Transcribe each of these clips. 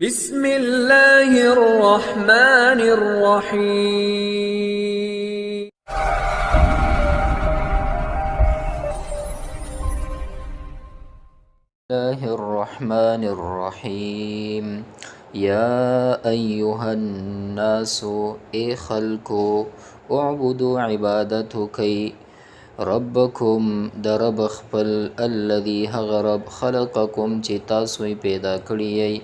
بسم الله الرحمن الرحيم. الله الرحمن الرحيم. يا أيها الناس اي خلقو اعبدوا عبادتكي ربكم درب خپل الذي هغرب خلقكم چې تاسو پیدا کړی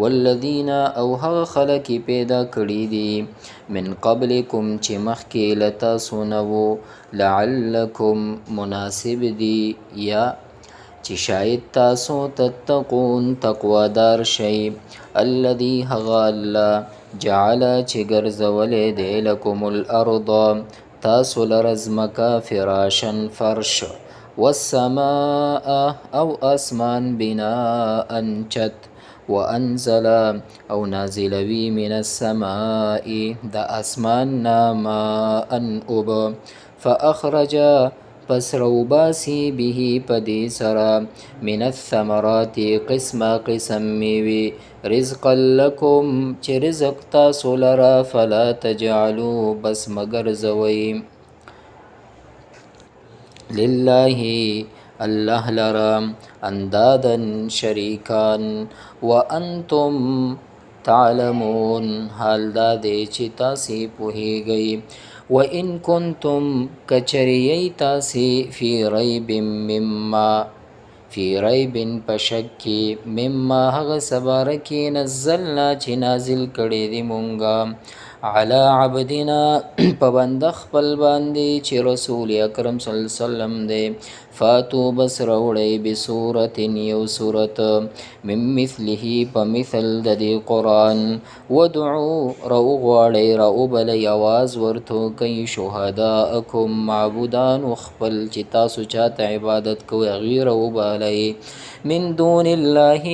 والذین او هغه خلق پیدا کړی دي من قبلکم چې مخکې لتاسو نه وو لعلکم مناسب دي یا چې شاید تاسو تتقون تقوادار شئ الذي هغه الله جعل چې ګرځولې دی لکم الارض تاسو لرزمکا فراشن فرش والسماء او اسمان بناء چت وانزل او نازلوی من السماء د اسمان ماء اوب فاخرج پس روباسی به پدی سرا من الثمرات قسم میوی رزقا لکم چه رزق تاسو لرا فلا تجعلو بس مگر زوی لله الله لرا اندادا شریکان وانتم تعلمون حال دا دی چې تاسې پوهیږئ وَإِن كُنتُمْ كَچَرِيَي تاسي في ريب پشکی مما هغه سبارکی نزلنا چې نازل کړي دي مونږه على عبدنا پبند خپل باندې چې رسول اکرم صلی الله علیه وسلم دی فاتو بس روړی بصورت یو صورت من مثله پمثل د دې قرآن ودعو رو غواړی رو بلی آواز ورتو کوي شهداءکم معبودان خپل چې تاسو چاته عبادت کوئ غیر وبالی من دون الله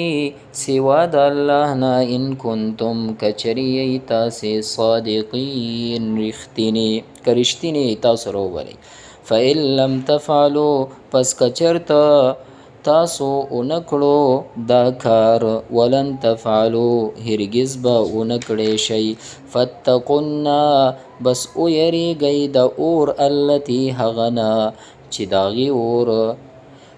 سوا د الله نه ان کنتم کچریی تاسې صادقین رښتینی تاسو روبلی فإن لم تفعلوا پس کچرته تاسو اونکړو دا کار ولن تفعلوا هرگز به اونکړی شي فتقنا بس او یریږئ د اور التي هغنا چې داغي اور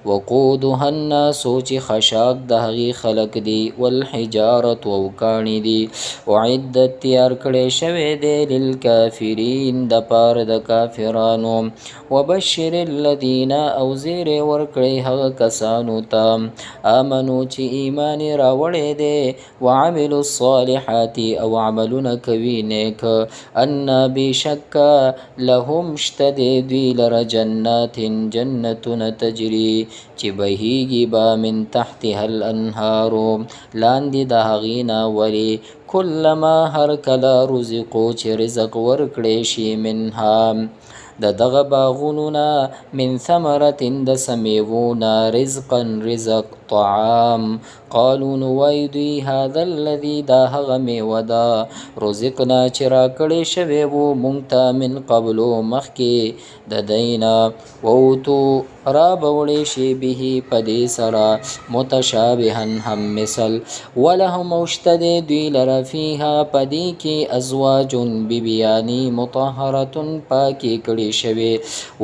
وقودها الناس چې خشاک د هغې خلق دي والحجارة او کاڼي دي اعدت تیار کړی شوی دی للکافرین د پاره د کافرانو وبشر الذین او زیری ورکړی هغه کسانو ته آمنو چې ایمان راوړی دی وعملوا الصالحات او عملونه کوي نیک ان بشک لهم شته دی دوی لره جنات جنتونه تجري چې بهیږي با من تحتها الانهار لاندې د هغې نه ولې کلما هر کله رزقو چې رزق ورکړی شي منها د دغه باغونو نه من ثمرة د سمیوونه رزقا رزق طعام قالو نو وایي دوی هذا الذي دا هغه میوه ده رزقنا چې راکړی شوی و موږ ته من قبلو مخکې د دی نه ووتو رابوړی شي به په دې سره متشابها هم مثل ولهم او شته دی دوی لره فیها په دې کې ازواج بیبیانې مطهرة پاکې کړي شوي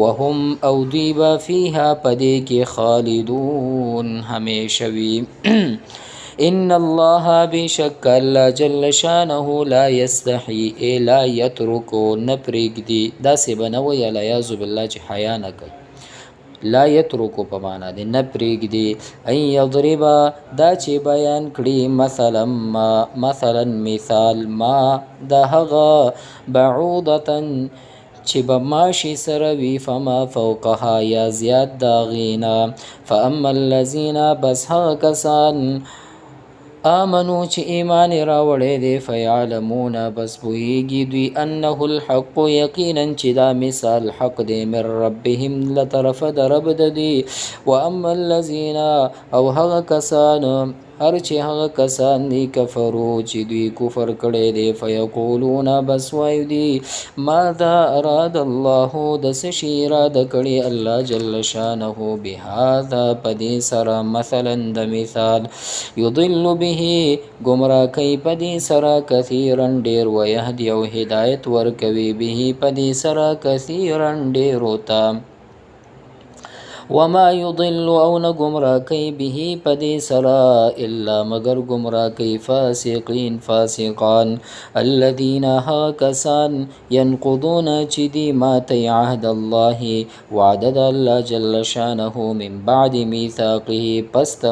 وهم او دوی به فیها په دې کې خالدون همیشه وي ان الله بشک الله جل شانه لا يستحي لا يتركو نپریږدي داسې بنوي الیاذ بالله چې حیا نه کوي لا يترکو په معنا دی نه پرېږدي ان یضربا دا چې بیان کړي مثلا مثال ما د هغه بعوضة چې به ماشي سره وي فما فوقها یا زیات د هغې فاما الذین بس هغه کسان آمنو چې ایمان راوړی دی فیعلمون بس پوهیږي دوی انه الحق یقینا چې دا مثال حق دی من ربهم له طرفه د رب د دوی واما الذین او هغه کسان هر چې هغه کسان دي کفرو چې دوی کفر کړی دی فیقولون بس وایو دی ماذا اراد الله د څه شي اراده کړې الله جل شانه بهذا پدې سره مثلا د مثال یضل به گمراه کوي پدې سره کثیرا ډیر ويهدي او هدایت ورکوي به پدې سره کثیرا ډیر وتا وما يضل او نه گمراه کوي به پدې سرا الا مگر گمراه کوي فاسقان الذين ها کسان ينقضون چې دی ماته عهد الله وعد الله جل شانه من بعد ميثاقه پس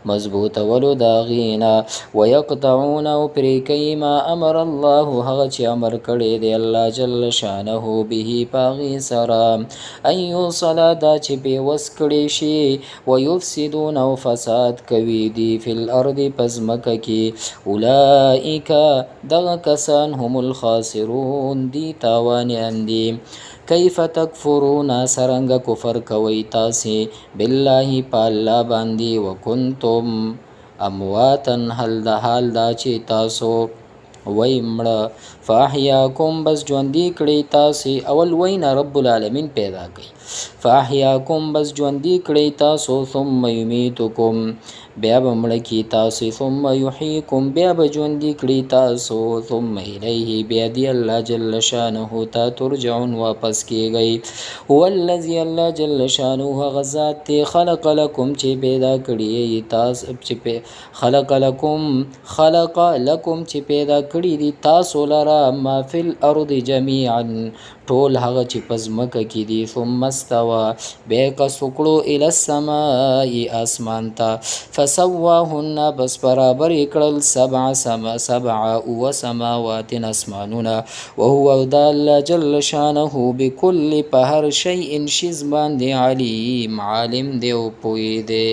مضبوط ولو داغینا ويقطعون او پرې کوي ما امر الله هغه چې امر کړی دی الله جل شانه به پاغي سرا ايو صلاه دا چې بے وس کړي شي ويفسدون او فساد کوي دي فی الارض پزمکه کې اولئک دغه کسان هم الخاسرون دي تاوانیان دي کیف تکفرون سرنګ کفر کوي تاسو بالله پالا باندې وکنتم امواتن حال دا چې تاسو وای مړه فاحیاکم بس ژوندې کړی تاسو اول وینا رب العالمین پیدا کړي فاحیاکم بس ژوندې کړی تاسو ثم یمیتکم بیا به مړه کی تاسو ثم یحییکم بیا به ژوندې کړی تاسو ثم الیه بیا دی الله جل شانه ته ترجعون واپس کیږئ هو الذی الله جل شانه غزاد خلق لكم چې پیدا کړی تاسو چې خلق لكم چې پیدا کړی دي تاسو لرا ما فی الارض جميعا ټول هغه چې پزمکه کې دي ثم استوى بیا کسکړو الی السماء اسمان ته فسواهن بس برابر کړل سبع سماوات اسمانونه وهو الله جل شانه بكل په هر شیء شیز باندې علیم عالم دی او پوی دی